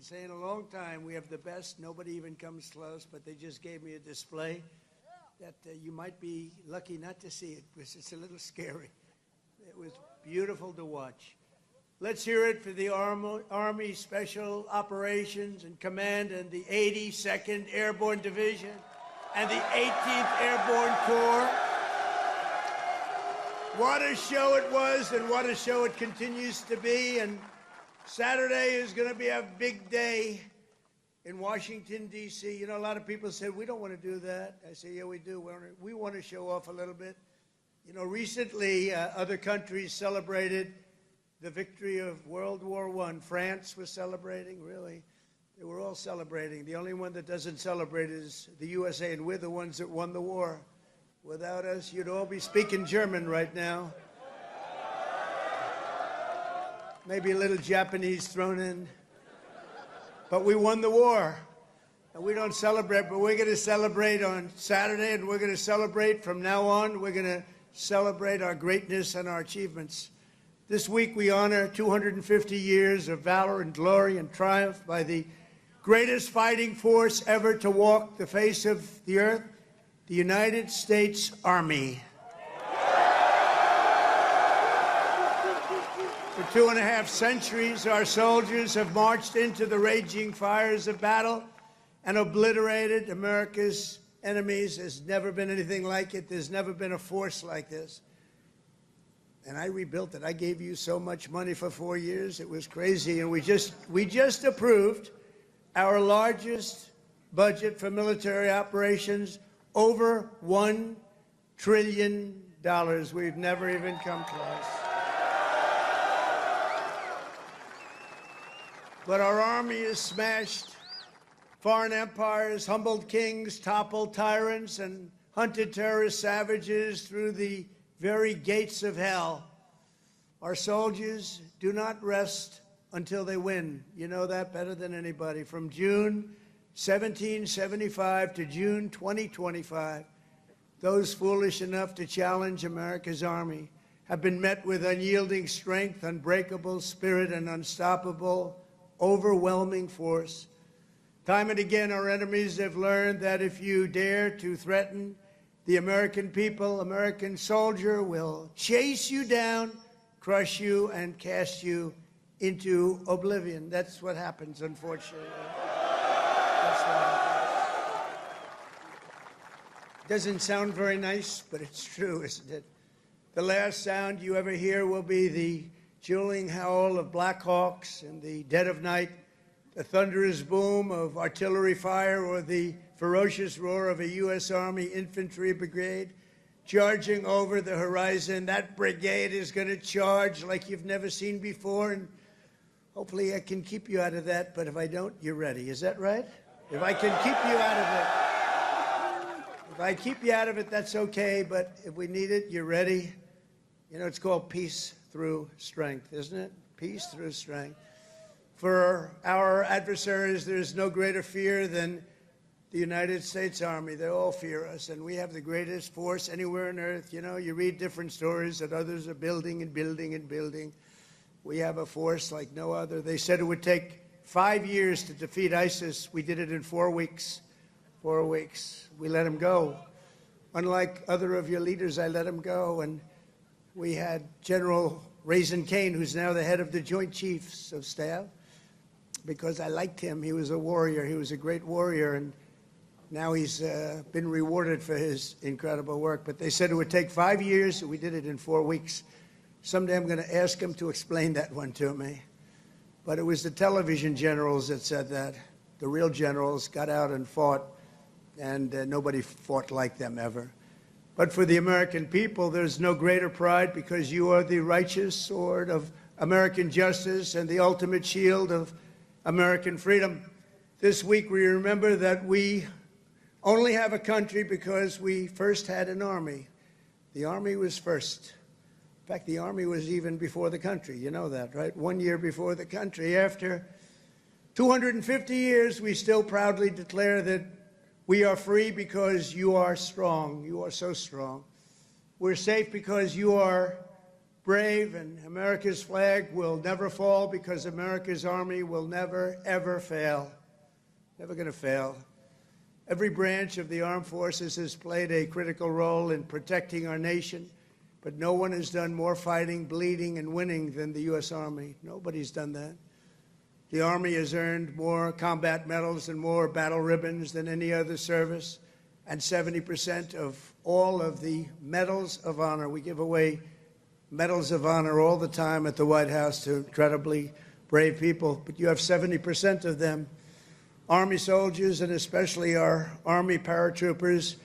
say in a long time, we have the best. Nobody even comes close, but they just gave me a display that you might be lucky not to see it, because it's a little scary. It was beautiful to watch. Let's hear it for the Army Special Operations and Command and the 82nd Airborne Division and the 18th Airborne Corps. What a show it was, and what a show it continues to be. And Saturday is going to be a big day in Washington, D.C. You know, a lot of people say, we don't want to do that. I say, yeah, we do. We want to show off a little bit. You know, recently, other countries celebrated the victory of World War I. France was celebrating, really. They were all celebrating. The only one that doesn't celebrate is the USA, and we're the ones that won the war. Without us, you'd all be speaking German right now. Maybe a little Japanese thrown in. But we won the war. And we don't celebrate, but we're going to celebrate on Saturday, and we're going to celebrate from now on. We're going to celebrate our greatness and our achievements. This week we honor 250 years of valor and glory and triumph by the greatest fighting force ever to walk the face of the earth, the United States Army. For 2.5 centuries, our soldiers have marched into the raging fires of battle and obliterated America's enemies. There's never been anything like it. There's never been a force like this. And I rebuilt it. I gave you so much money for 4 years. It was crazy. And we just approved our largest budget for military operations, over $1 trillion. We've never even come close. But our army has smashed foreign empires, humbled kings, toppled tyrants, and hunted terrorist savages through the very gates of hell. Our soldiers do not rest until they win. You know that better than anybody. From June 1775 to June 2025, those foolish enough to challenge America's army have been met with unyielding strength, unbreakable spirit, and unstoppable, overwhelming force. Time and again, our enemies have learned that if you dare to threaten the American people, American soldier will chase you down, crush you, and cast you into oblivion. That's what happens, unfortunately. That's what happens. Doesn't sound very nice, but it's true, isn't it? The last sound you ever hear will be the chilling howl of Black Hawks in the dead of night, the thunderous boom of artillery fire, or the ferocious roar of a U.S. Army infantry brigade charging over the horizon. That brigade is going to charge like you've never seen before, and hopefully I can keep you out of that, but if I don't, you're ready. Is that right? If I can keep you out of it. If I keep you out of it, that's okay, but if we need it, you're ready. You know, it's called peace through strength, isn't it? Peace through strength. For our adversaries, there's no greater fear than the United States Army. They all fear us, and we have the greatest force anywhere on earth. You know, you read different stories that others are building and building and building. We have a force like no other. They said it would take 5 years to defeat ISIS. We did it in 4 weeks. 4 weeks. We let them go. Unlike other of your leaders, I let them go, and we had General Raisin Kane, who's now the head of the Joint Chiefs of Staff, because I liked him. He was a warrior. He was a great warrior, and now he's been rewarded for his incredible work. But they said it would take 5 years. We did it in 4 weeks. Someday I'm going to ask him to explain that one to me. But it was the television generals that said that. The real generals got out and fought, and nobody fought like them ever. But for the American people, there's no greater pride, because you are the righteous sword of American justice and the ultimate shield of American freedom. This week we remember that we only have a country because we first had an army. The army was first. In fact, the army was even before the country. You know that, right? 1 year before the country. After 250 years, we still proudly declare that we are free because you are strong. You are so strong. We're safe because you are brave, and America's flag will never fall because America's Army will never, ever fail. Never going to fail. Every branch of the armed forces has played a critical role in protecting our nation, but no one has done more fighting, bleeding, and winning than the U.S. Army. Nobody's done that. The Army has earned more combat medals and more battle ribbons than any other service, and 70% of all of the medals of honor. We give away medals of honor all the time at the White House to incredibly brave people, but you have 70% of them. Army soldiers, and especially our Army paratroopers,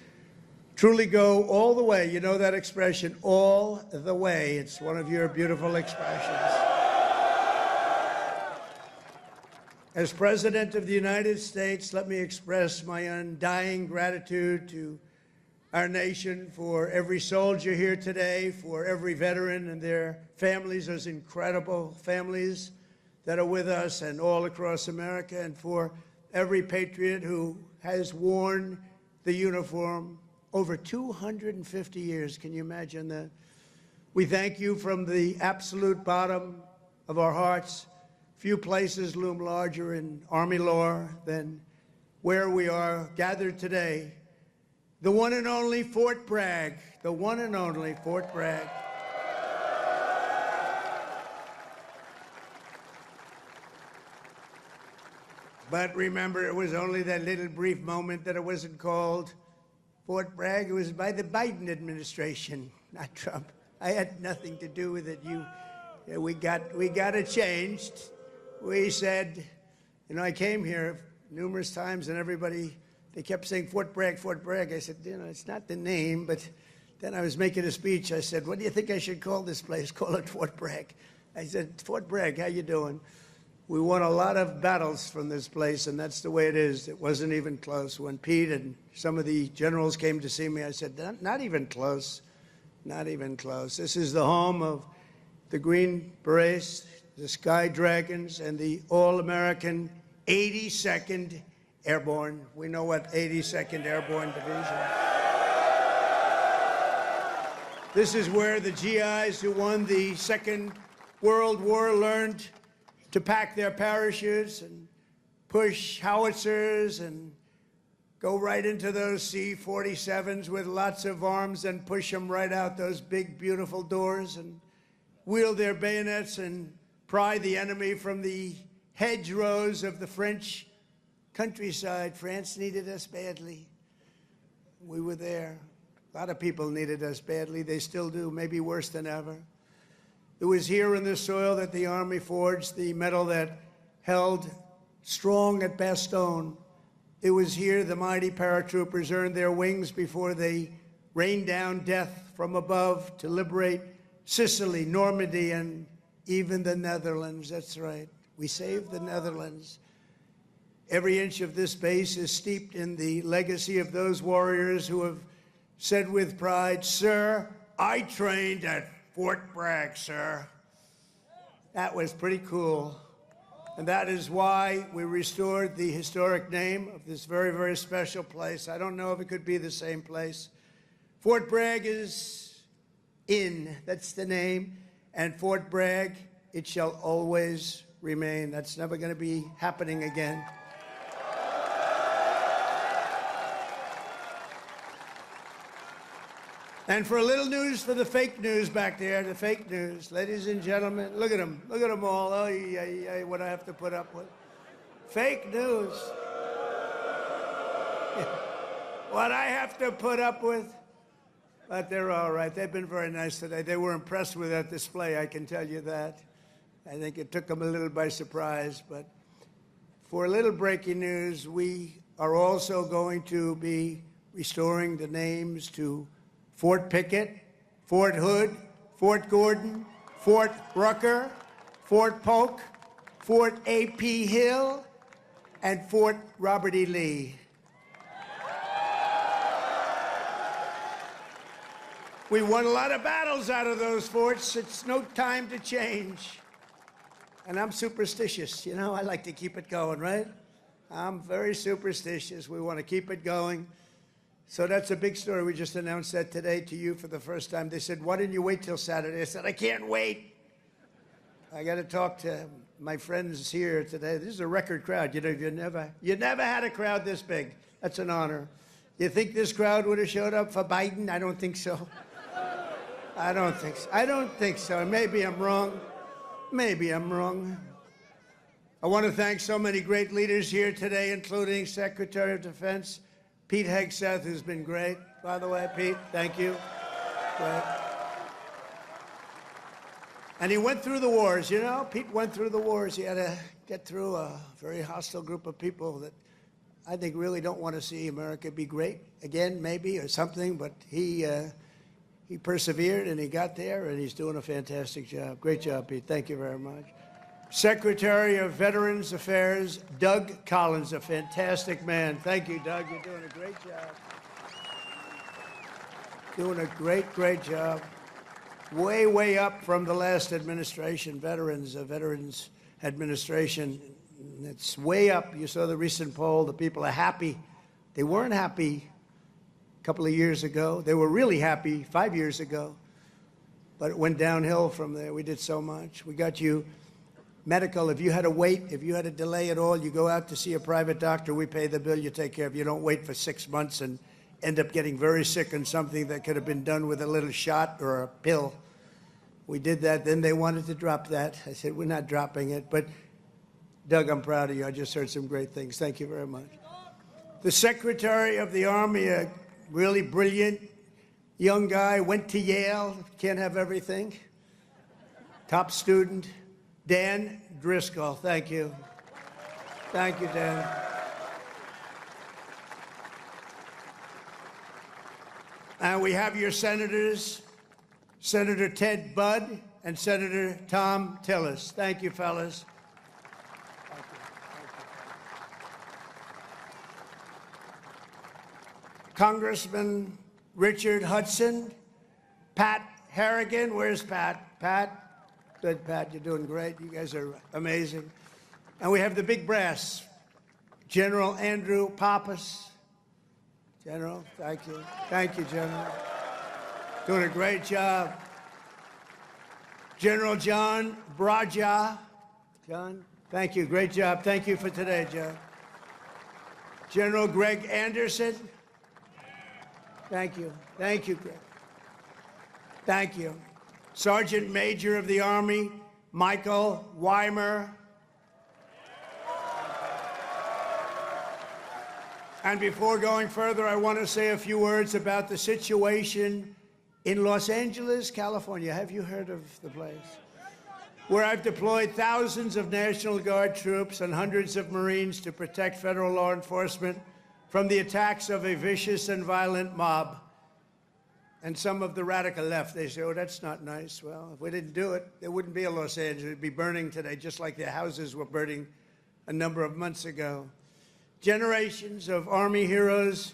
truly go all the way. You know that expression, all the way. It's one of your beautiful expressions. As President of the United States, let me express my undying gratitude to our nation for every soldier here today, for every veteran and their families, those incredible families that are with us and all across America, and for every patriot who has worn the uniform over 250 years. Can you imagine that? We thank you from the absolute bottom of our hearts. Few places loom larger in Army lore than where we are gathered today. The one and only Fort Bragg, the one and only Fort Bragg. But remember, it was only that little brief moment that it wasn't called Fort Bragg. It was by the Biden administration, not Trump. I had nothing to do with it. We got it changed. We said, you know, I came here numerous times and everybody, they kept saying Fort Bragg, Fort Bragg. I said, you know, it's not the name, but then I was making a speech. I said, what do you think I should call this place? Call it Fort Bragg. I said, Fort Bragg, how you doing? We won a lot of battles from this place, and that's the way it is. It wasn't even close. When Pete and some of the generals came to see me, I said, not even close, not even close. This is the home of the Green Berets, the Sky Dragons, and the all-American 82nd Airborne. We know what 82nd Airborne Division. This is where the GIs who won the Second World War learned to pack their parachutes and push howitzers and go right into those C-47s with lots of arms and push them right out those big, beautiful doors and wield their bayonets and pry the enemy from the hedgerows of the French countryside. France needed us badly. We were there. A lot of people needed us badly. They still do, maybe worse than ever. It was here in this soil that the Army forged the medal that held strong at Bastogne. It was here the mighty paratroopers earned their wings before they rained down death from above to liberate Sicily, Normandy, and even the Netherlands. That's right. We saved the Netherlands. Every inch of this base is steeped in the legacy of those warriors who have said with pride, "Sir, I trained at Fort Bragg, sir." That was pretty cool. And that is why we restored the historic name of this very, very special place. I don't know if it could be the same place. Fort Bragg is in, that's the name, and Fort Bragg, it shall always remain. That's never going to be happening again. And for a little news for the fake news back there, the fake news, ladies and gentlemen, look at them all. Oh, yeah, what I have to put up with. Fake news. What I have to put up with. But they're all right. They've been very nice today. They were impressed with that display, I can tell you that. I think it took them a little by surprise. But for a little breaking news, we are also going to be restoring the names to Fort Pickett, Fort Hood, Fort Gordon, Fort Rucker, Fort Polk, Fort A.P. Hill, and Fort Robert E. Lee. We won a lot of battles out of those forts. It's no time to change. And I'm superstitious. You know, I like to keep it going, right? I'm very superstitious. We want to keep it going. So that's a big story. We just announced that today to you for the first time. They said, why didn't you wait till Saturday? I said, I can't wait. I got to talk to my friends here today. This is a record crowd. You know, you never had a crowd this big. That's an honor. You think this crowd would have showed up for Biden? I don't think so. I don't think so. I don't think so. Maybe I'm wrong. Maybe I'm wrong. I want to thank so many great leaders here today, including Secretary of Defense Pete Hegseth, who's been great. By the way, Pete, thank you. Great. And he went through the wars, you know? Pete went through the wars. He had to get through a very hostile group of people that I think really don't want to see America be great again, maybe, or something, but he persevered and he got there, and he's doing a fantastic job. Great job, Pete. Thank you very much. Secretary of Veterans Affairs, Doug Collins, a fantastic man. Thank you, Doug. You're doing a great job. Doing a great, great job. Way, way up from the last administration, Veterans Administration. It's way up. You saw the recent poll. The people are happy. They weren't happy a couple of years ago. They were really happy 5 years ago. But it went downhill from there. We did so much. We got you medical. If you had to wait, if you had a delay at all, you go out to see a private doctor. We pay the bill. You take care of it. You don't wait for 6 months and end up getting very sick on something that could have been done with a little shot or a pill. We did that. Then they wanted to drop that. I said, we're not dropping it. But, Doug, I'm proud of you. I just heard some great things. Thank you very much. The Secretary of the Army, a really brilliant young guy, went to Yale. Can't have everything. Top student. Dan Driscoll, thank you. Thank you, Dan. And we have your senators, Senator Ted Budd and Senator Tom Tillis. Thank you, fellas. Thank you. Congressman Richard Hudson, Pat Harrigan, where's Pat? Pat? Good, Pat, you're doing great. You guys are amazing. And we have the big brass, General Andrew Pappas. General, thank you. Thank you, General. Doing a great job. General John Braja. John, thank you. Great job. Thank you for today, John. General Greg Anderson. Thank you. Thank you, Greg. Thank you. Sergeant Major of the Army, Michael Weimer. And before going further, I want to say a few words about the situation in Los Angeles, California. Have you heard of the place? Where I've deployed thousands of National Guard troops and hundreds of Marines to protect federal law enforcement from the attacks of a vicious and violent mob. And some of the radical left, they say, oh, that's not nice. Well, if we didn't do it, there wouldn't be a Los Angeles. It'd be burning today, just like their houses were burning a number of months ago. Generations of Army heroes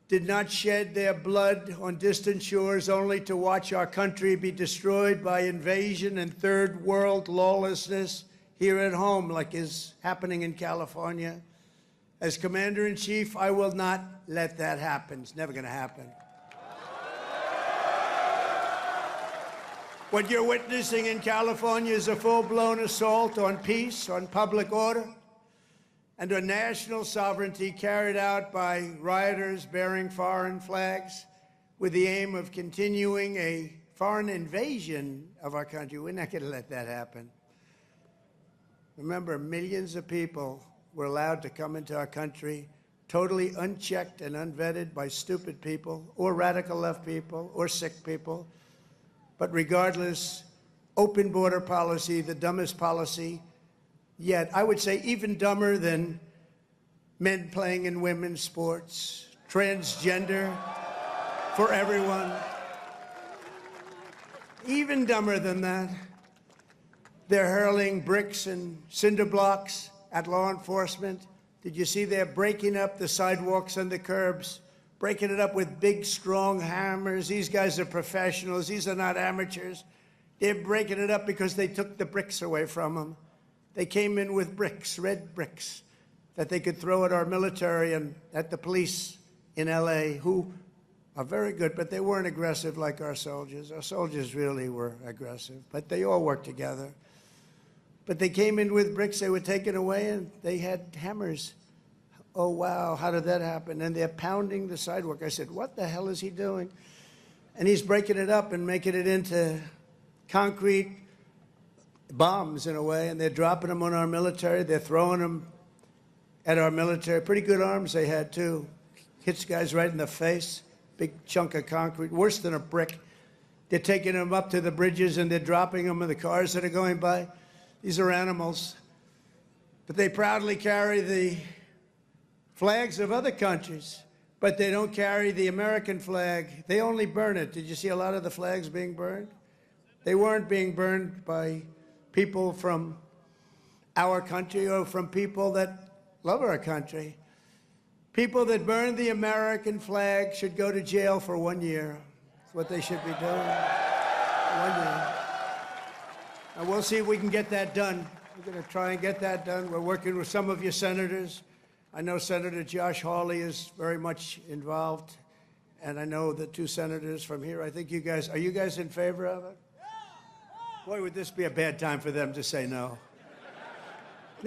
did not shed their blood on distant shores only to watch our country be destroyed by invasion and third world lawlessness here at home, like is happening in California. As Commander-in-Chief, I will not let that happen. It's never going to happen. What you're witnessing in California is a full-blown assault on peace, on public order, and on national sovereignty carried out by rioters bearing foreign flags with the aim of continuing a foreign invasion of our country. We're not going to let that happen. Remember, millions of people were allowed to come into our country totally unchecked and unvetted by stupid people or radical left people or sick people. But regardless, open border policy, the dumbest policy yet. I would say even dumber than men playing in women's sports, transgender for everyone. Even dumber than that. They're hurling bricks and cinder blocks at law enforcement. Did you see they're breaking up the sidewalks and the curbs? Breaking it up with big, strong hammers. These guys are professionals. These are not amateurs. They're breaking it up because they took the bricks away from them. They came in with bricks, red bricks, that they could throw at our military and at the police in LA who are very good, but they weren't aggressive like our soldiers. Our soldiers really were aggressive, but they all worked together. But they came in with bricks, they were taken away, and they had hammers. Oh, wow, how did that happen? And they're pounding the sidewalk. I said, what the hell is he doing? And he's breaking it up and making it into concrete bombs in a way, and they're dropping them on our military. They're throwing them at our military. Pretty good arms they had, too. Hits guys right in the face. Big chunk of concrete, worse than a brick. They're taking them up to the bridges, and they're dropping them in the cars that are going by. These are animals. But they proudly carry the flags of other countries, but they don't carry the American flag. They only burn it. Did you see a lot of the flags being burned? They weren't being burned by people from our country or from people that love our country. People that burn the American flag should go to jail for 1 year. That's what they should be doing. 1 year. And we'll see if we can get that done. We're going to try and get that done. We're working with some of your senators. I know Senator Josh Hawley is very much involved, and I know the two senators from here. I think you guys, are you guys in favor of it? Boy, would this be a bad time for them to say no.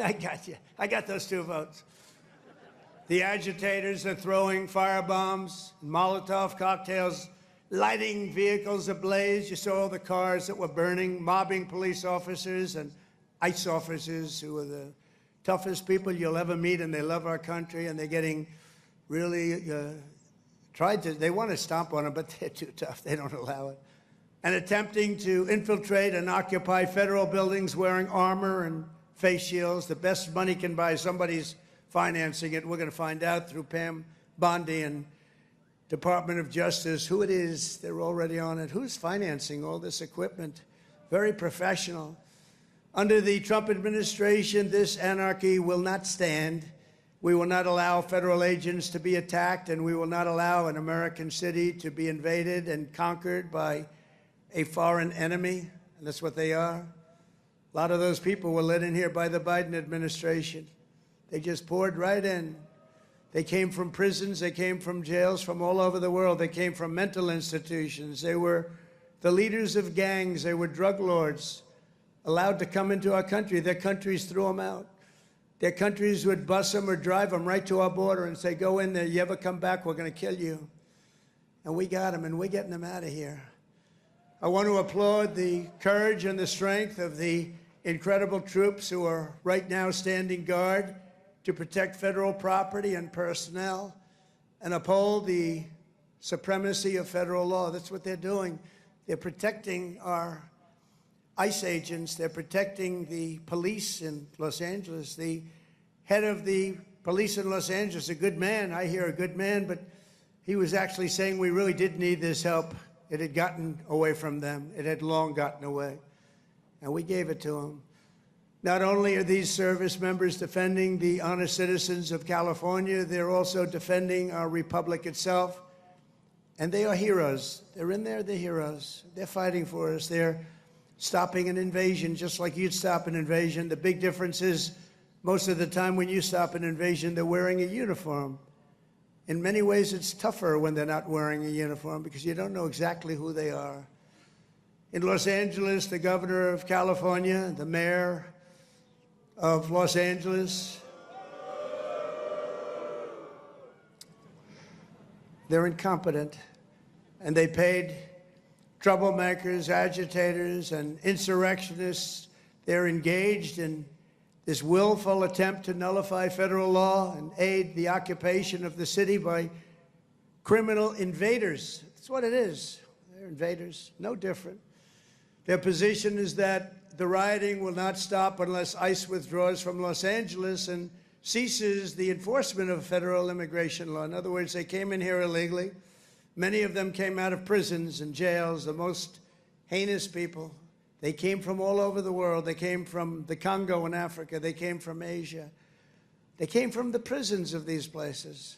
I got you. I got those 2 votes. The agitators are throwing firebombs, Molotov cocktails, lighting vehicles ablaze. You saw all the cars that were burning, mobbing police officers and ICE officers who are the toughest people you'll ever meet, and they love our country, and they're getting really they want to stomp on them, but they're too tough. They don't allow it. And attempting to infiltrate and occupy federal buildings wearing armor and face shields. The best money can buy, somebody's financing it. We're going to find out through Pam Bondi and Department of Justice who it is. They're already on it. Who's financing all this equipment? Very professional. Under the Trump administration, this anarchy will not stand. We will not allow federal agents to be attacked, and we will not allow an American city to be invaded and conquered by a foreign enemy, and that's what they are. A lot of those people were let in here by the Biden administration. They just poured right in. They came from prisons, they came from jails from all over the world. They came from mental institutions. They were the leaders of gangs. They were drug lords allowed to come into our country. Their countries threw them out. Their countries would bus them or drive them right to our border and say, go in there, you ever come back, we're going to kill you. And we got them, and we're getting them out of here. I want to applaud the courage and the strength of the incredible troops who are right now standing guard to protect federal property and personnel and uphold the supremacy of federal law. That's what they're doing. They're protecting our ICE agents. They're protecting the police in Los Angeles. The head of the police in Los Angeles, a good man, I hear a good man, but he was actually saying we really did need this help. It had gotten away from them. It had long gotten away, and we gave it to them. Not only are these service members defending the honest citizens of California, they're also defending our republic itself, and they are heroes. They're in there, they're heroes. They're fighting for us. They're stopping an invasion just like you'd stop an invasion. The big difference is most of the time when you stop an invasion, they're wearing a uniform. In many ways, it's tougher when they're not wearing a uniform because you don't know exactly who they are. In Los Angeles, the governor of California, the mayor of Los Angeles, they're incompetent, and they paid troublemakers, agitators, and insurrectionists. They're engaged in this willful attempt to nullify federal law and aid the occupation of the city by criminal invaders. That's what it is. They're invaders, no different. Their position is that the rioting will not stop unless ICE withdraws from Los Angeles and ceases the enforcement of federal immigration law. In other words, they came in here illegally. Many of them came out of prisons and jails, the most heinous people. They came from all over the world. They came from the Congo in Africa. They came from Asia. They came from the prisons of these places.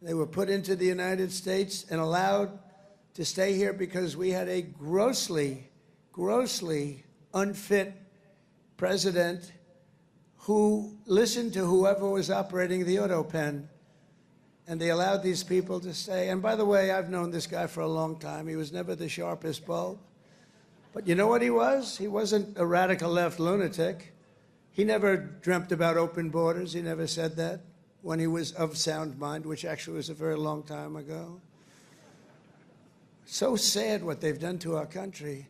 They were put into the United States and allowed to stay here because we had a grossly, grossly unfit president who listened to whoever was operating the auto pen. And they allowed these people to stay. And by the way, I've known this guy for a long time. He was never the sharpest bulb. But you know what he was? He wasn't a radical left lunatic. He never dreamt about open borders. He never said that when he was of sound mind, which actually was a very long time ago. So sad what they've done to our country.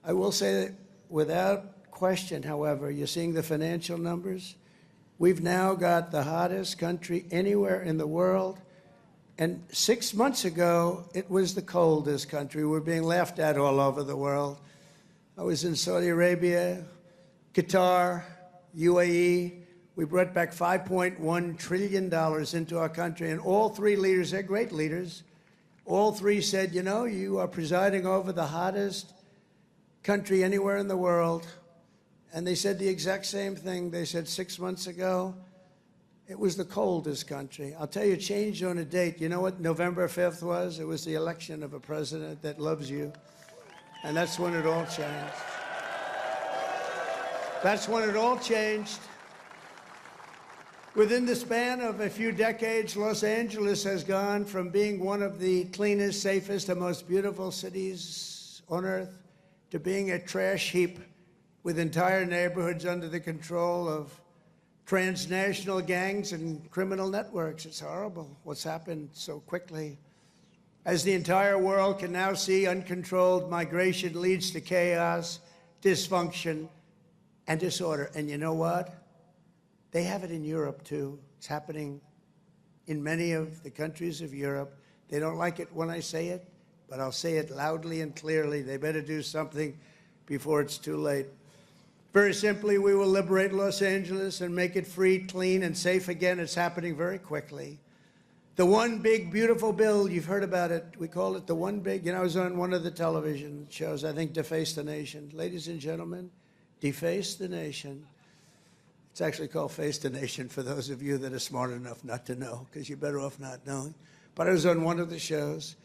I will say that without question, however, you're seeing the financial numbers. We've now got the hottest country anywhere in the world. And 6 months ago, it was the coldest country. We're being laughed at all over the world. I was in Saudi Arabia, Qatar, UAE. We brought back $5.1 trillion into our country. And all three leaders, they're great leaders, all three said, you know, you are presiding over the hottest country anywhere in the world. And they said the exact same thing. They said 6 months ago, it was the coldest country. I'll tell you, it changed on a date. You know what November 5th was? It was the election of a president that loves you. And that's when it all changed. That's when it all changed. Within the span of a few decades, Los Angeles has gone from being one of the cleanest, safest, and most beautiful cities on earth to being a trash heap with entire neighborhoods under the control of transnational gangs and criminal networks. It's horrible what's happened so quickly. As the entire world can now see, uncontrolled migration leads to chaos, dysfunction, and disorder. And you know what? They have it in Europe, too. It's happening in many of the countries of Europe. They don't like it when I say it, but I'll say it loudly and clearly. They better do something before it's too late. Very simply, we will liberate Los Angeles and make it free, clean, and safe again. It's happening very quickly. The one big, beautiful bill, you've heard about it. We call it the one big, I was on one of the television shows, I think Deface the Nation. Ladies and gentlemen, Deface the Nation. It's actually called Face the Nation for those of you that are smart enough not to know, because you're better off not knowing. But I was on one of the shows,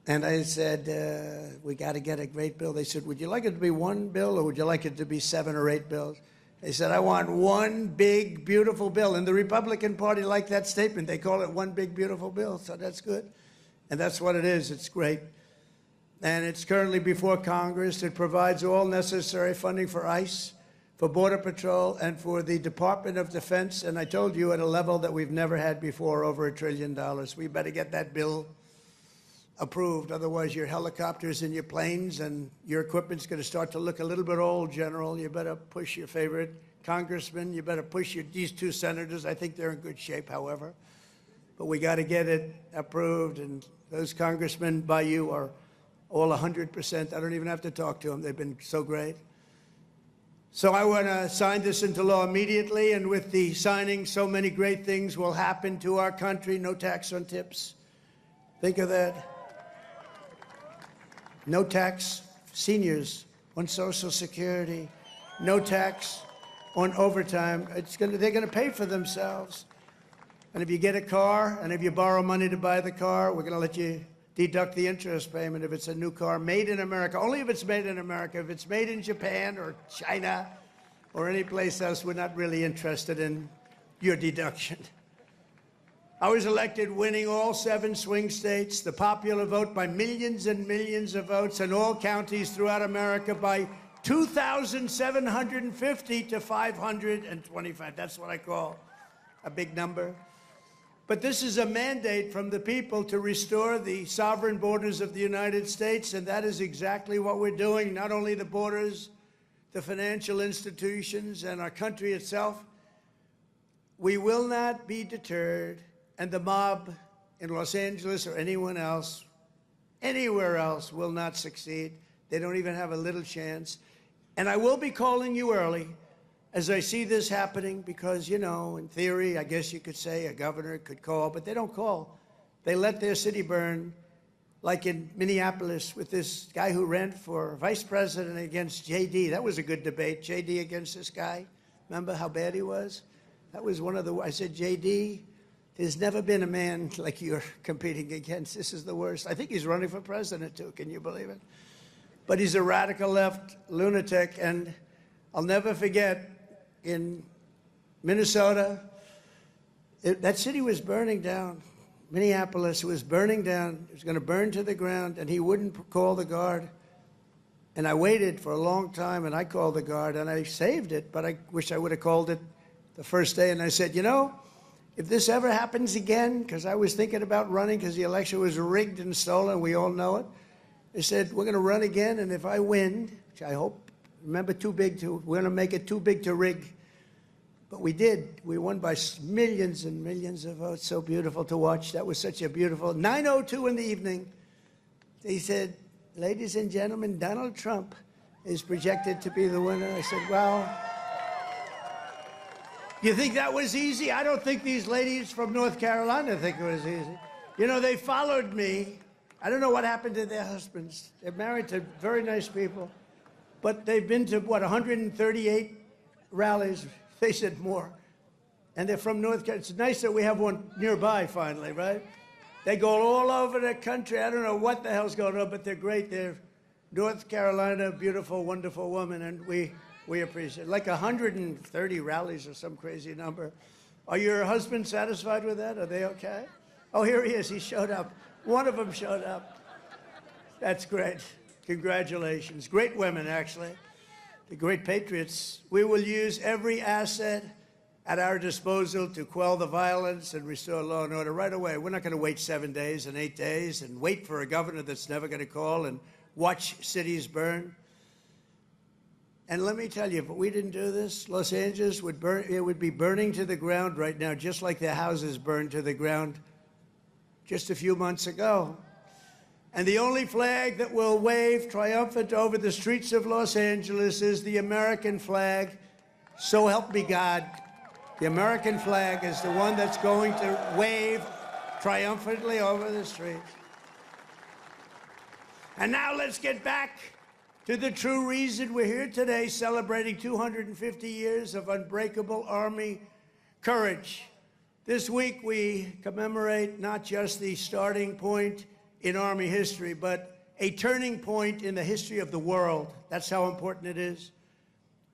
and I said, we got to get a great bill. They said, would you like it to be one bill, or would you like it to be 7 or 8 bills? They said, I want one big, beautiful bill. And the Republican Party liked that statement. They call it one big, beautiful bill. So that's good. And that's what it is. It's great. And it's currently before Congress. It provides all necessary funding for ICE, for Border Patrol, and for the Department of Defense. And I told you at a level that we've never had before, over $1 trillion. We better get that bill approved. Otherwise, your helicopters and your planes and your equipment's going to start to look a little bit old, General. You better push your favorite congressman. You better push these 2 senators. I think they're in good shape, however. But we got to get it approved. And those congressmen by you are all 100%. I don't even have to talk to them. They've been so great. So I want to sign this into law immediately. And with the signing, so many great things will happen to our country. No tax on tips. Think of that. No tax, seniors on Social Security. No tax on overtime. They're going to pay for themselves. And if you get a car, and if you borrow money to buy the car, we're going to let you deduct the interest payment if it's a new car made in America. Only if it's made in America. If it's made in Japan or China or any place else, we're not really interested in your deduction. I was elected winning all 7 swing states, the popular vote by millions and millions of votes, and all counties throughout America by 2,750 to 525. That's what I call a big number. But this is a mandate from the people to restore the sovereign borders of the United States, and that is exactly what we're doing. Not only the borders, the financial institutions, and our country itself. We will not be deterred. And the mob in Los Angeles or anyone else, anywhere else, will not succeed. They don't even have a little chance. And I will be calling you early as I see this happening because, in theory, I guess you could say a governor could call, but they don't call. They let their city burn, like in Minneapolis with this guy who ran for vice president against J.D. That was a good debate, J.D. against this guy. Remember how bad he was? That was one of the, I said, J.D., there's never been a man like you're competing against. This is the worst. I think he's running for president, too. Can you believe it? But he's a radical left lunatic. And I'll never forget, in Minnesota, that city was burning down. Minneapolis. It was burning down. It was going to burn to the ground, and he wouldn't call the guard. And I waited for a long time, and I called the guard, and I saved it, but I wish I would have called it the first day. And I said, you know, if this ever happens again, because I was thinking about running because the election was rigged and stolen, we all know it. I said, we're going to run again, and if I win, which I hope, remember, we're going to make it too big to rig. But we did. We won by millions and millions of votes. So beautiful to watch. That was such a beautiful, 9:02 in the evening. They said, ladies and gentlemen, Donald Trump is projected to be the winner. I said, well, you think that was easy? I don't think these ladies from North Carolina think it was easy. You know, they followed me. I don't know what happened to their husbands. They're married to very nice people. But they've been to, 138 rallies. They said more. And they're from North Carolina. It's nice that we have one nearby finally, right? They go all over the country. I don't know what the hell's going on, but they're great. They're North Carolina, beautiful, wonderful woman, and we appreciate it. Like 130 rallies or some crazy number. Are your husbands satisfied with that? Are they okay? Oh, here he is. He showed up. One of them showed up. That's great. Congratulations. Great women, actually. The great patriots. We will use every asset at our disposal to quell the violence and restore law and order right away. We're not going to wait 7 days and 8 days and wait for a governor that's never going to call and watch cities burn. And let me tell you, if we didn't do this, Los Angeles would burn. It would be burning to the ground right now, just like their houses burned to the ground just a few months ago. And the only flag that will wave triumphant over the streets of Los Angeles is the American flag. So help me God. The American flag is the one that's going to wave triumphantly over the streets. And now let's get back to the true reason we're here today, celebrating 250 years of unbreakable Army courage. This week we commemorate not just the starting point in Army history, but a turning point in the history of the world. That's how important it is.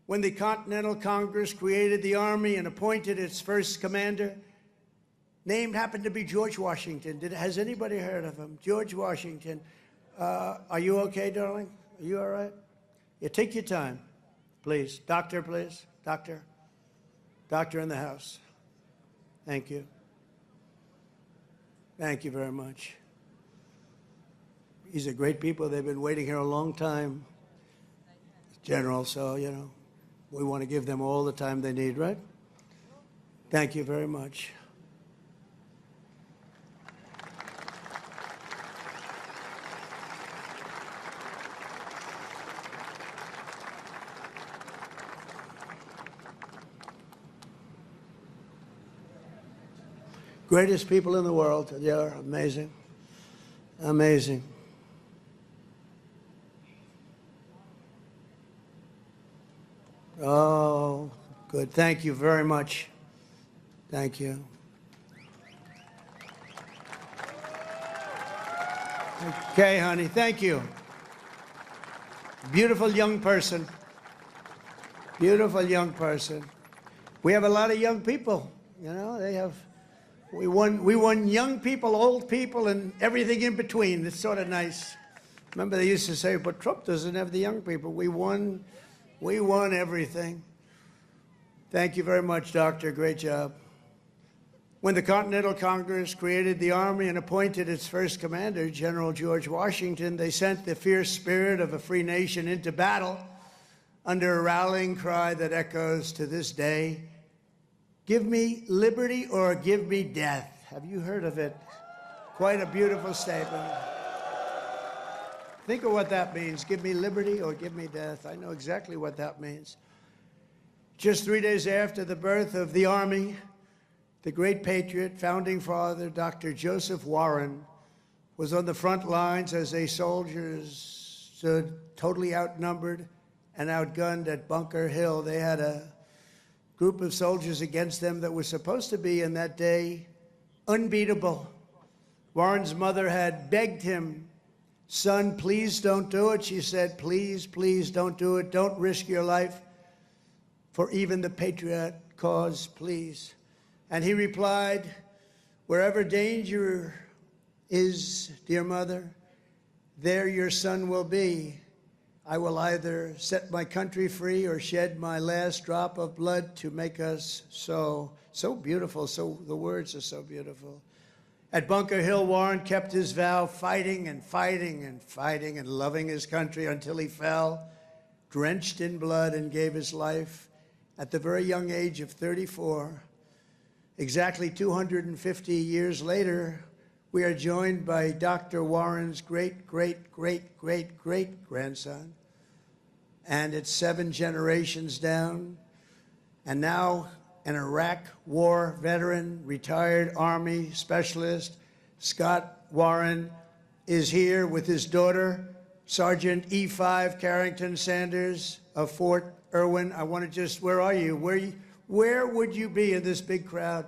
When the Continental Congress created the Army and appointed its first commander, named happened to be George Washington. Has anybody heard of him? George Washington. Are you okay, darling? Are you all right? Yeah, take your time, please. Doctor, please. Doctor. Doctor in the house. Thank you. Thank you very much. These are great people. They've been waiting here a long time, General, so, you know, we want to give them all the time they need, right? Thank you very much. Greatest people in the world. They are amazing. Amazing. Oh, good. Thank you very much. Thank you. Okay, honey. Thank you. Beautiful young person. Beautiful young person. We have a lot of young people. You know, they have. We won young people, old people, and everything in between. It's sort of nice. Remember, they used to say, but Trump doesn't have the young people. We won everything. Thank you very much, Doctor. Great job. When the Continental Congress created the Army and appointed its first commander, General George Washington, they sent the fierce spirit of a free nation into battle under a rallying cry that echoes to this day. Give me liberty or give me death. Have you heard of it? Quite a beautiful statement. Think of what that means. Give me liberty or give me death. I know exactly what that means. Just 3 days after the birth of the Army, the great patriot, founding father, Dr. Joseph Warren, was on the front lines as a soldiers stood totally outnumbered and outgunned at Bunker Hill. They had a group of soldiers against them that was supposed to be, in that day, unbeatable. Warren's mother had begged him, son, please don't do it. She said, please, please don't do it. Don't risk your life for even the patriot cause, please. And he replied, Wherever danger is, dear mother, there your son will be. I will either set my country free or shed my last drop of blood to make us so. So beautiful. So the words are so beautiful. At Bunker Hill, Warren kept his vow, fighting and fighting and fighting and loving his country until he fell, drenched in blood, and gave his life at the very young age of 34. Exactly 250 years later, we are joined by Dr. Warren's great-great-great-great-great-grandson, and it's 7 generations down, and now an Iraq war veteran, retired Army specialist, Scott Warren, is here with his daughter, Sergeant E5 Carrington Sanders of Fort Irwin. I want to just, where are you? Where would you be in this big crowd?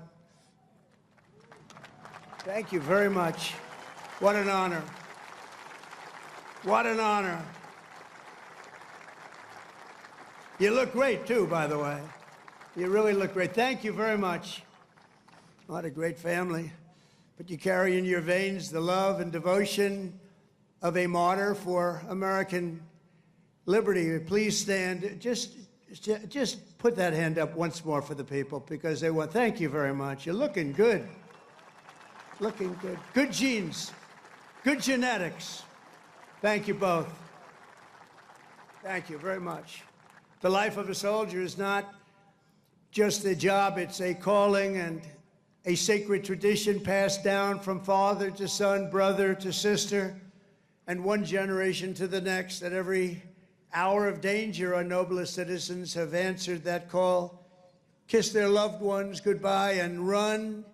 Thank you very much. What an honor. What an honor. You look great, too, by the way. You really look great. Thank you very much. What a great family. But you carry in your veins the love and devotion of a martyr for American liberty. Please stand. Just put that hand up once more for the people, because they want. Thank you very much. You're looking good. Looking good. Good genes. Good genetics. Thank you both. Thank you very much. The life of a soldier is not just a job, it's a calling and a sacred tradition passed down from father to son, brother to sister, and one generation to the next. At every hour of danger, our noblest citizens have answered that call, kissed their loved ones goodbye, and run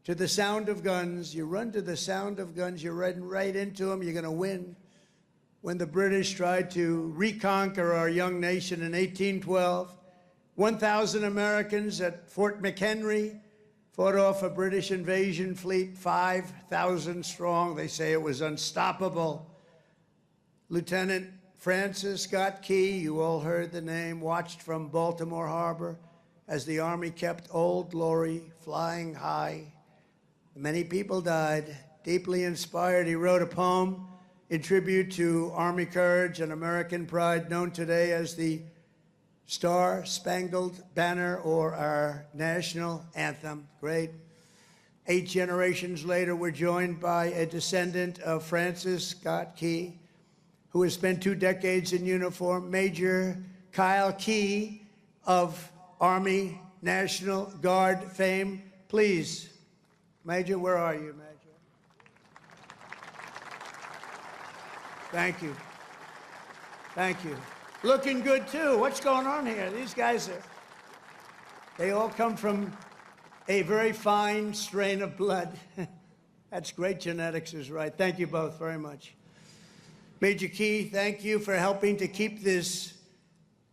to the sound of guns. You run to the sound of guns, you're running right into them, you're going to win. When the British tried to reconquer our young nation in 1812, 1,000 Americans at Fort McHenry fought off a British invasion fleet, 5,000 strong. They say it was unstoppable. Lieutenant Francis Scott Key, you all heard the name, watched from Baltimore Harbor as the Army kept Old Glory flying high. Many people died. Deeply inspired, he wrote a poem in tribute to Army courage and American pride, known today as the Star-Spangled Banner, or our national anthem. Great. 8 generations later, we're joined by a descendant of Francis Scott Key, who has spent 2 decades in uniform, Major Kyle Key of Army National Guard fame. Please, Major, where are you, Major? Thank you. Thank you. Looking good, too. What's going on here? These guys they all come from a very fine strain of blood. That's great genetics is right. Thank you both very much. Major Key, thank you for helping to keep this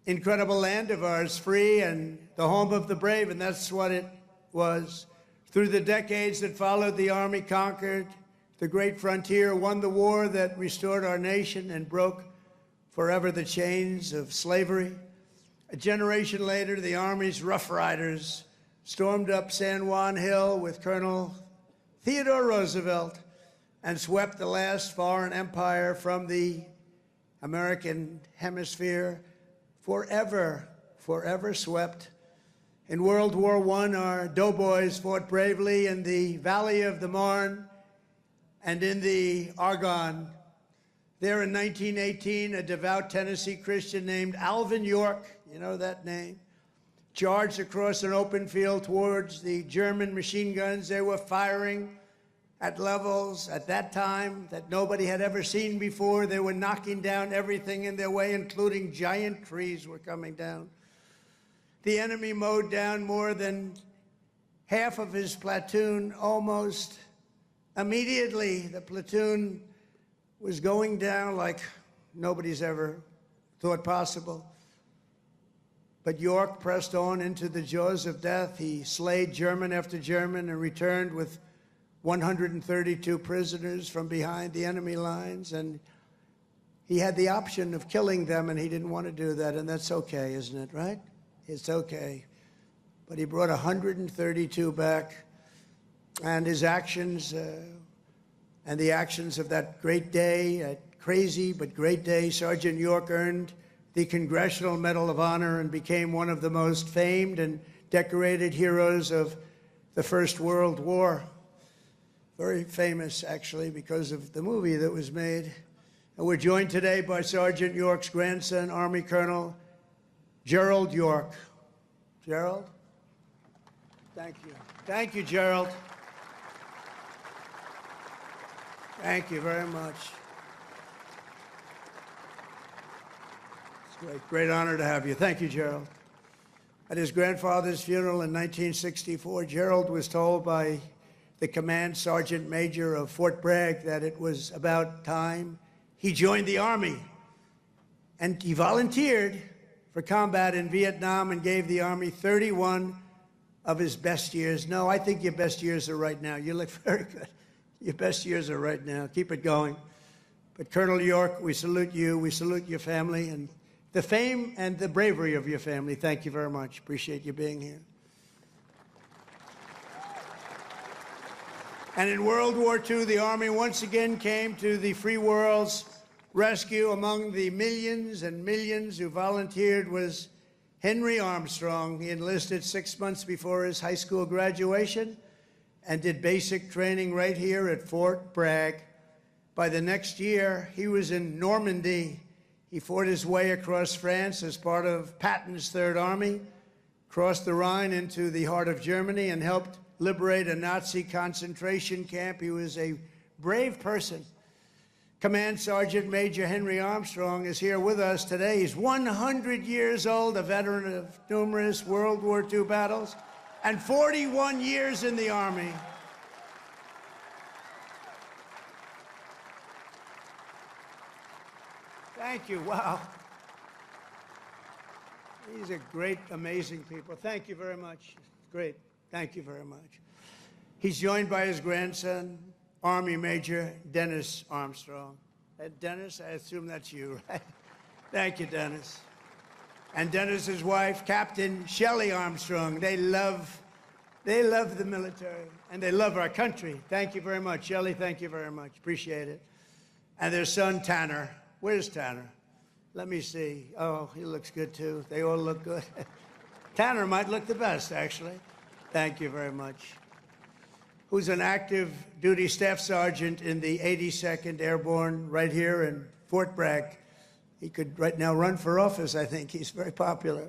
incredible land of ours free and the home of the brave, and that's what it was. Through the decades that followed, the Army conquered the great frontier, won the war that restored our nation and broke forever the chains of slavery. A generation later, the Army's Rough Riders stormed up San Juan Hill with Colonel Theodore Roosevelt and swept the last foreign empire from the American hemisphere, forever swept. In World War I, our doughboys fought bravely in the Valley of the Marne and in the Argonne. There in 1918, a devout Tennessee Christian named Alvin York, you know that name, charged across an open field towards the German machine guns. They were firing at levels at that time that nobody had ever seen before. They were knocking down everything in their way, including giant trees were coming down. The enemy mowed down more than half of his platoon almost immediately. The platoon was going down like nobody's ever thought possible. But York pressed on into the jaws of death. He slayed German after German and returned with 132 prisoners from behind the enemy lines. And he had the option of killing them, and he didn't want to do that. And that's okay, isn't it, right? It's okay. But he brought 132 back. and his actions and the actions of that great day, that crazy but great day. Sergeant York earned the Congressional Medal of Honor and became one of the most famed and decorated heroes of the First World War. Very famous, actually, because of the movie that was made. And we're joined today by Sergeant York's grandson, Army Colonel Gerald York. Gerald? Thank you. Thank you, Gerald. Thank you very much. It's a great honor to have you. Thank you, Gerald. At his grandfather's funeral in 1964, Gerald was told by the command sergeant major of Fort Bragg that it was about time he joined the Army. And he volunteered for combat in Vietnam and gave the Army 31 of his best years. No, I think your best years are right now. You look very good. Your best years are right now. Keep it going. But Colonel York, we salute you. We salute your family and the fame and the bravery of your family. Thank you very much. Appreciate you being here. And in World War II, the Army once again came to the free world's rescue. Among the millions and millions who volunteered was Henry Armstrong. He enlisted 6 months before his high school graduation and did basic training right here at Fort Bragg. By the next year, he was in Normandy. He fought his way across France as part of Patton's Third Army, crossed the Rhine into the heart of Germany, and helped liberate a Nazi concentration camp. He was a brave person. Command Sergeant Major Henry Armstrong is here with us today. He's 100 years old, a veteran of numerous World War II battles, and 41 years in the Army. Thank you. Wow. These are great, amazing people. Thank you very much. Great. Thank you very much. He's joined by his grandson, Army Major Dennis Armstrong. Dennis, I assume that's you, right? Thank you, Dennis. And Dennis's wife, Captain Shelley Armstrong. They love the military, and they love our country. Thank you very much, Shelley. Thank you very much. Appreciate it. And their son, Tanner. Where's Tanner? Let me see. Oh, he looks good, too. They all look good. Tanner might look the best, actually. Thank you very much. Who's an active duty staff sergeant in the 82nd Airborne right here in Fort Bragg. He could right now run for office, I think. He's very popular.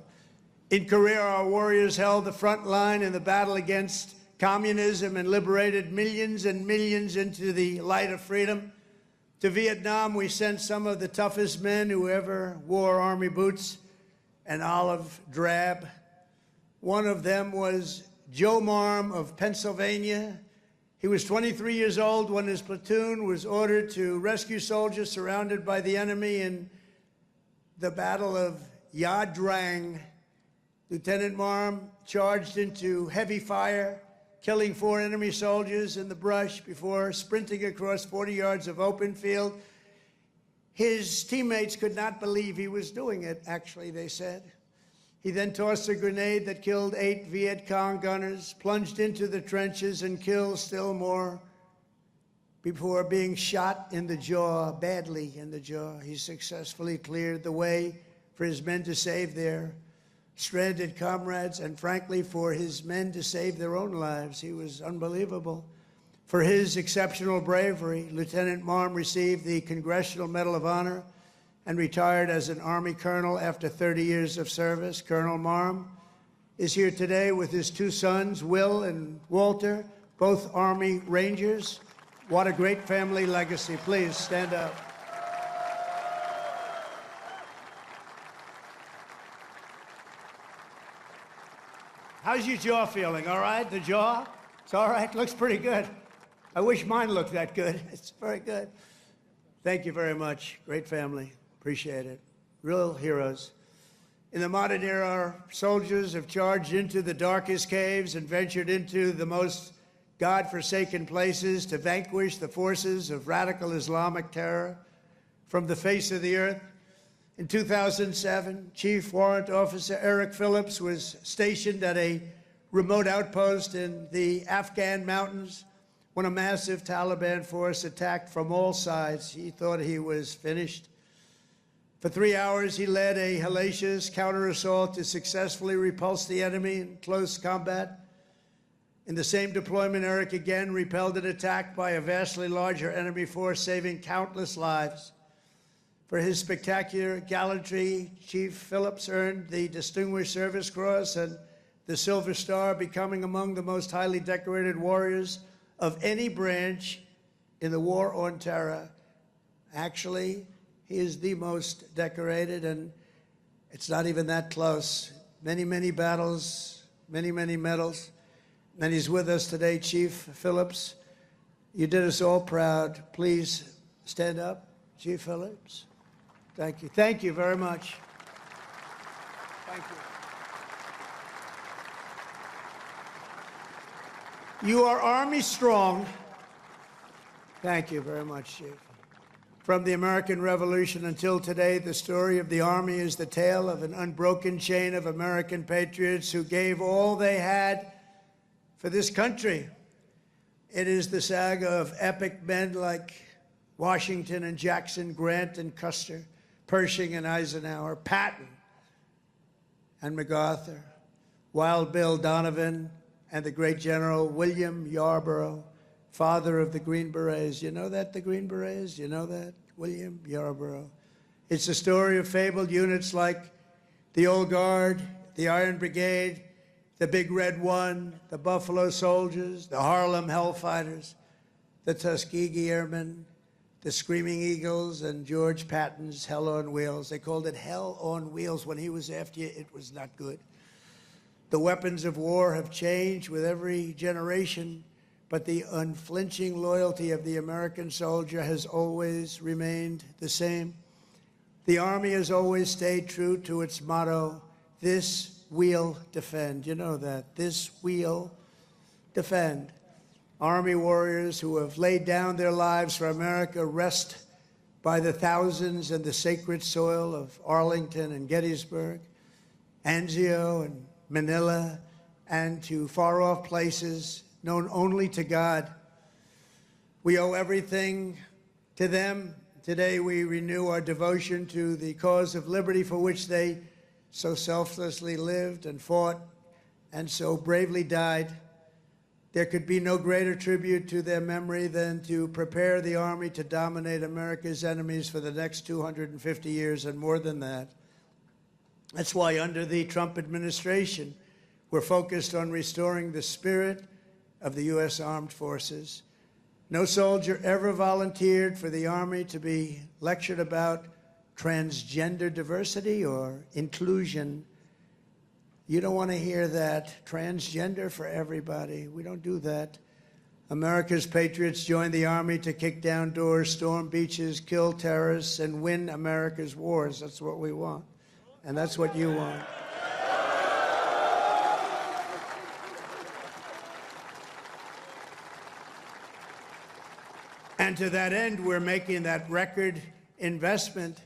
In Korea, our warriors held the front line in the battle against communism and liberated millions and millions into the light of freedom. To Vietnam, we sent some of the toughest men who ever wore Army boots and olive drab. One of them was Joe Marm of Pennsylvania. He was 23 years old when his platoon was ordered to rescue soldiers surrounded by the enemy in the Battle of Ia Drang. Lieutenant Marm charged into heavy fire, killing 4 enemy soldiers in the brush before sprinting across 40 yards of open field. His teammates could not believe he was doing it, actually, they said. He then tossed a grenade that killed 8 Viet Cong gunners, plunged into the trenches, and killed still more before being shot in the jaw, badly in the jaw. He successfully cleared the way for his men to save their stranded comrades, and frankly, for his men to save their own lives. He was unbelievable. For his exceptional bravery, Lieutenant Marm received the Congressional Medal of Honor and retired as an Army colonel after 30 years of service. Colonel Marm is here today with his 2 sons, Will and Walter, both Army Rangers. What a great family legacy. Please stand up. How's your jaw feeling? All right? The jaw? It's all right? Looks pretty good. I wish mine looked that good. It's very good. Thank you very much. Great family. Appreciate it. Real heroes. In the modern era, our soldiers have charged into the darkest caves and ventured into the most God-forsaken places to vanquish the forces of radical Islamic terror from the face of the earth. In 2007, Chief Warrant Officer Eric Phillips was stationed at a remote outpost in the Afghan mountains when a massive Taliban force attacked from all sides. He thought he was finished. For 3 hours, he led a hellacious counter-assault to successfully repulse the enemy in close combat. In the same deployment, Eric again repelled an attack by a vastly larger enemy force, saving countless lives. For his spectacular gallantry, Chief Phillips earned the Distinguished Service Cross and the Silver Star, becoming among the most highly decorated warriors of any branch in the war on terror. Actually, he is the most decorated, and it's not even that close. Many, many battles, many, many medals. And he's with us today, Chief Phillips. You did us all proud. Please stand up, Chief Phillips. Thank you. Thank you very much. Thank you. You are Army strong. Thank you very much, Chief. From the American Revolution until today, the story of the Army is the tale of an unbroken chain of American patriots who gave all they had for this country. It is the saga of epic men like Washington and Jackson, Grant and Custer, Pershing and Eisenhower, Patton and MacArthur, Wild Bill Donovan, and the great General William Yarborough, father of the Green Berets. You know that, the Green Berets? You know that? William Yarborough. It's the story of fabled units like the Old Guard, the Iron Brigade, the Big Red One, the Buffalo Soldiers, the Harlem Hellfighters, the Tuskegee Airmen, the Screaming Eagles, and George Patton's Hell on Wheels. They called it Hell on Wheels. When he was after you, it was not good. The weapons of war have changed with every generation, but the unflinching loyalty of the American soldier has always remained the same. The Army has always stayed true to its motto, "This we'll defend." You know that. This we'll defend. Army warriors who have laid down their lives for America rest by the thousands in the sacred soil of Arlington and Gettysburg, Anzio and Manila, and to far-off places known only to God. We owe everything to them. Today we renew our devotion to the cause of liberty for which they so selflessly lived and fought and so bravely died. There could be no greater tribute to their memory than to prepare the Army to dominate America's enemies for the next 250 years and more than that. That's why under the Trump administration, we're focused on restoring the spirit of the U.S. Armed Forces. No soldier ever volunteered for the Army to be lectured about transgender diversity or inclusion. You don't want to hear that. Transgender for everybody. We don't do that. America's patriots joined the Army to kick down doors, storm beaches, kill terrorists, and win America's wars. That's what we want. And that's what you want. And to that end, we're making that record investment,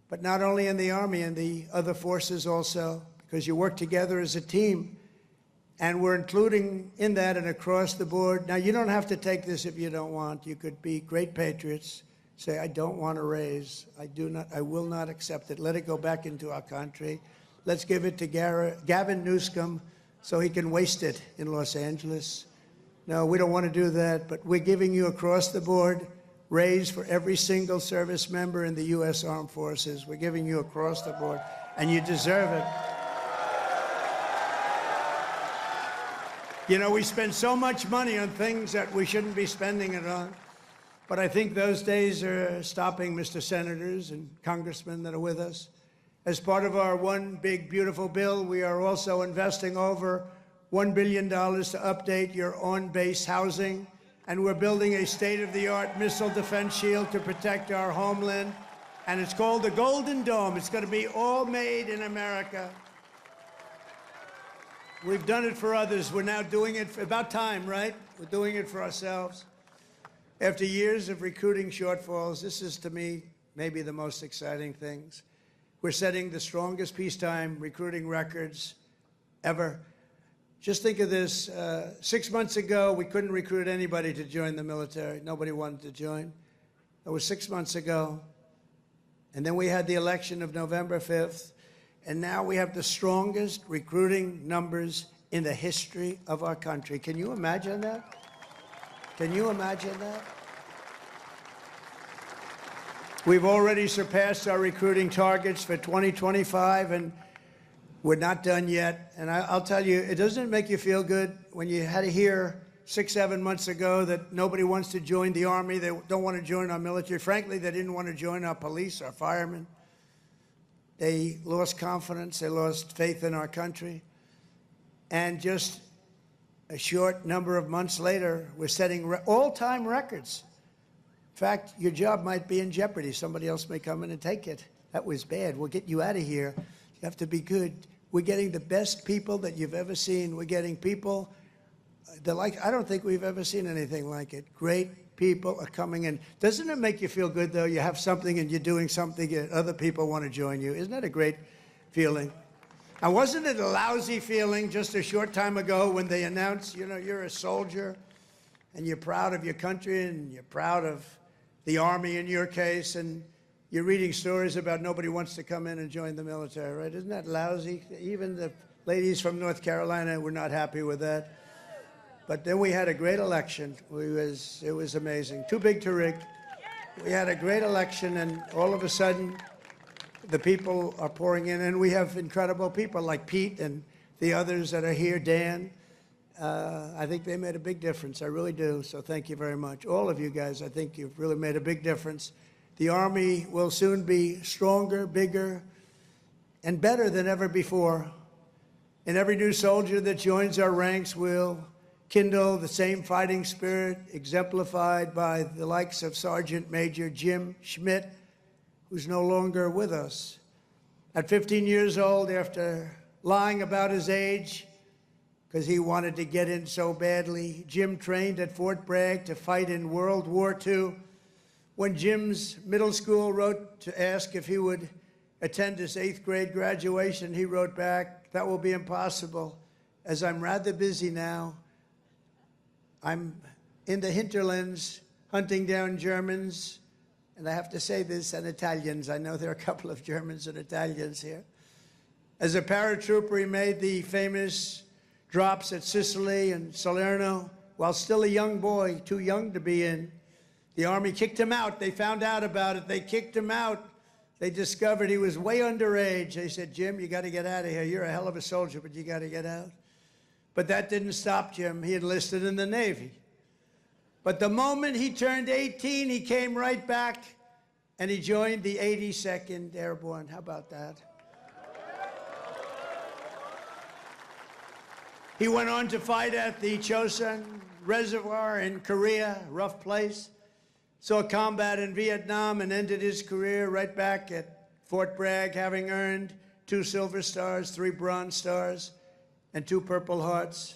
but not only in the Army, and the other forces also, because you work together as a team. And we're including in that and across the board. Now, you don't have to take this if you don't want. You could be great patriots. Say, I don't want to raise. I will not accept it. Let it go back into our country. Let's give it to Gavin Newsom so he can waste it in Los Angeles. No, we don't want to do that, but we're giving you across the board raise for every single service member in the U.S. Armed Forces. We're giving you across the board, and you deserve it. You know, we spend so much money on things that we shouldn't be spending it on. But I think those days are stopping, Mr. Senators and Congressmen that are with us. As part of our one big, beautiful bill, we are also investing over $1 billion to update your on-base housing. And we're building a state-of-the-art missile defense shield to protect our homeland. And it's called the Golden Dome. It's going to be all made in America. We've done it for others. We're now doing it for about time, right? We're doing it for ourselves. After years of recruiting shortfalls, this is, to me, maybe the most exciting things. We're setting the strongest peacetime recruiting records ever. Just think of this. 6 months ago, we couldn't recruit anybody to join the military. Nobody wanted to join. That was 6 months ago. And then we had the election of November 5th. And now we have the strongest recruiting numbers in the history of our country. Can you imagine that? Can you imagine that? We've already surpassed our recruiting targets for 2025, and we're not done yet. And I'll tell you, it doesn't make you feel good when you had to hear 6, 7 months ago that nobody wants to join the Army, they don't want to join our military. Frankly, they didn't want to join our police, our firemen. They lost confidence, they lost faith in our country. And just a short number of months later, we're setting all-time records. In fact, your job might be in jeopardy. Somebody else may come in and take it. That was bad. We'll get you out of here. You have to be good. We're getting the best people that you've ever seen. We're getting people that I don't think we've ever seen anything like it. Great people are coming in. Doesn't it make you feel good, though? You have something and you're doing something and other people want to join you. Isn't that a great feeling? And wasn't it a lousy feeling just a short time ago when they announced, you're a soldier and you're proud of your country and you're proud of the Army in your case, and you're reading stories about nobody wants to come in and join the military, right? Isn't that lousy? Even the ladies from North Carolina were not happy with that. But then we had a great election. It was amazing. Too big to rig. We had a great election, and all of a sudden, the people are pouring in, and we have incredible people like Pete and the others that are here, Dan. I think they made a big difference. I really do. So thank you very much. All of you guys, I think you've really made a big difference. The Army will soon be stronger, bigger, and better than ever before. And every new soldier that joins our ranks will kindle the same fighting spirit exemplified by the likes of Sergeant Major Jim Schmidt, who's no longer with us. At 15 years old, after lying about his age, because he wanted to get in so badly, Jim trained at Fort Bragg to fight in World War II. When Jim's middle school wrote to ask if he would attend his 8th grade graduation, he wrote back, "That will be impossible, as I'm rather busy now. I'm in the hinterlands hunting down Germans," and I have to say this, and Italians. I know there are a couple of Germans and Italians here. As a paratrooper, he made the famous drops at Sicily and Salerno while still a young boy, too young to be in. The Army kicked him out. They found out about it. They kicked him out. They discovered he was way underage. They said, "Jim, you got to get out of here. You're a hell of a soldier, but you got to get out." But that didn't stop Jim. He enlisted in the Navy. But the moment he turned 18, he came right back and he joined the 82nd Airborne. How about that? He went on to fight at the Chosin Reservoir in Korea, rough place. Saw combat in Vietnam and ended his career right back at Fort Bragg, having earned 2 Silver Stars, 3 Bronze Stars, and 2 Purple Hearts.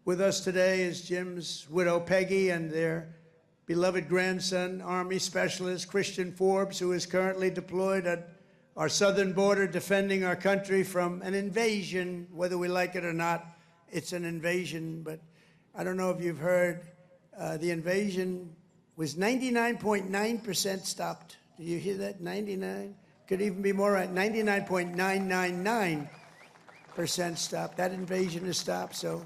With us today is Jim's widow, Peggy, and their beloved grandson, Army Specialist Christian Forbes, who is currently deployed at our southern border defending our country from an invasion, whether we like it or not. It's an invasion, but I don't know if you've heard, the invasion was 99.9% stopped. Do you hear that? 99? Could even be more right. 99.999% stopped. That invasion is stopped, so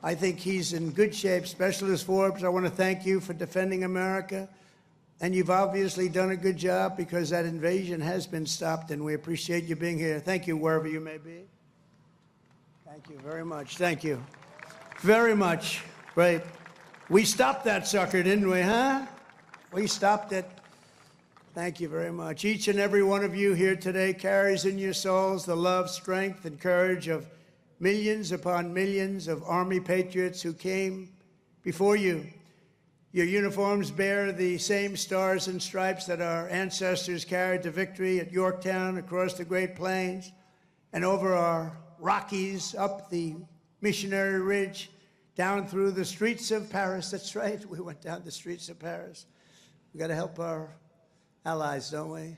I think he's in good shape. Specialist Forbes, I want to thank you for defending America, and you've obviously done a good job because that invasion has been stopped, and we appreciate you being here. Thank you, wherever you may be. Thank you very much. Thank you very much. Great. We stopped that sucker, didn't we, huh? We stopped it. Thank you very much. Each and every one of you here today carries in your souls the love, strength, and courage of millions upon millions of Army patriots who came before you. Your uniforms bear the same stars and stripes that our ancestors carried to victory at Yorktown, across the Great Plains, and over our Rockies, up the Missionary Ridge, down through the streets of Paris. That's right, we went down the streets of Paris. We got to help our allies, don't we?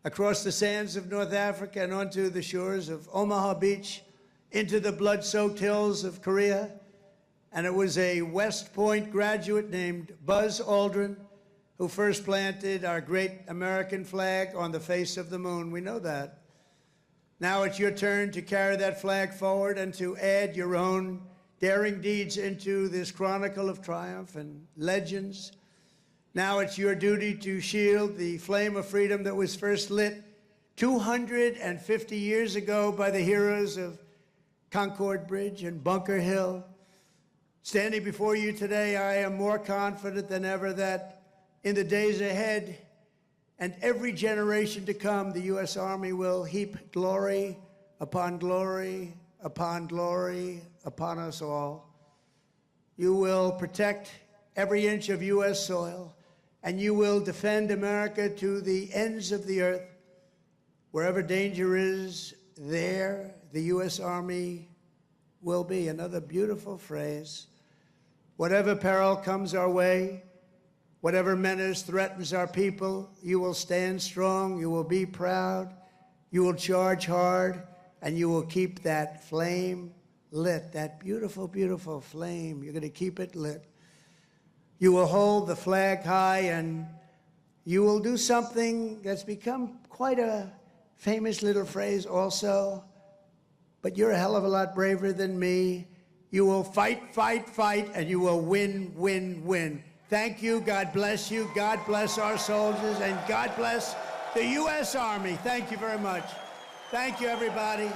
Across the sands of North Africa and onto the shores of Omaha Beach, into the blood-soaked hills of Korea. And it was a West Point graduate named Buzz Aldrin who first planted our great American flag on the face of the moon. We know that. Now it's your turn to carry that flag forward and to add your own daring deeds into this chronicle of triumph and legends. Now it's your duty to shield the flame of freedom that was first lit 250 years ago by the heroes of Concord Bridge and Bunker Hill. Standing before you today, I am more confident than ever that in the days ahead and every generation to come, the U.S. Army will heap glory upon glory upon glory upon us all. You will protect every inch of U.S. soil, and you will defend America to the ends of the earth. Wherever danger is, there the U.S. Army will be. Another beautiful phrase. Whatever peril comes our way, whatever menace threatens our people, you will stand strong, you will be proud, you will charge hard, and you will keep that flame lit, that beautiful, beautiful flame. You're going to keep it lit. You will hold the flag high, and you will do something that's become quite a famous little phrase also, but you're a hell of a lot braver than me. You will fight, fight, fight, and you will win, win, win. Thank you. God bless you. God bless our soldiers, and God bless the U.S. Army. Thank you very much. Thank you, everybody.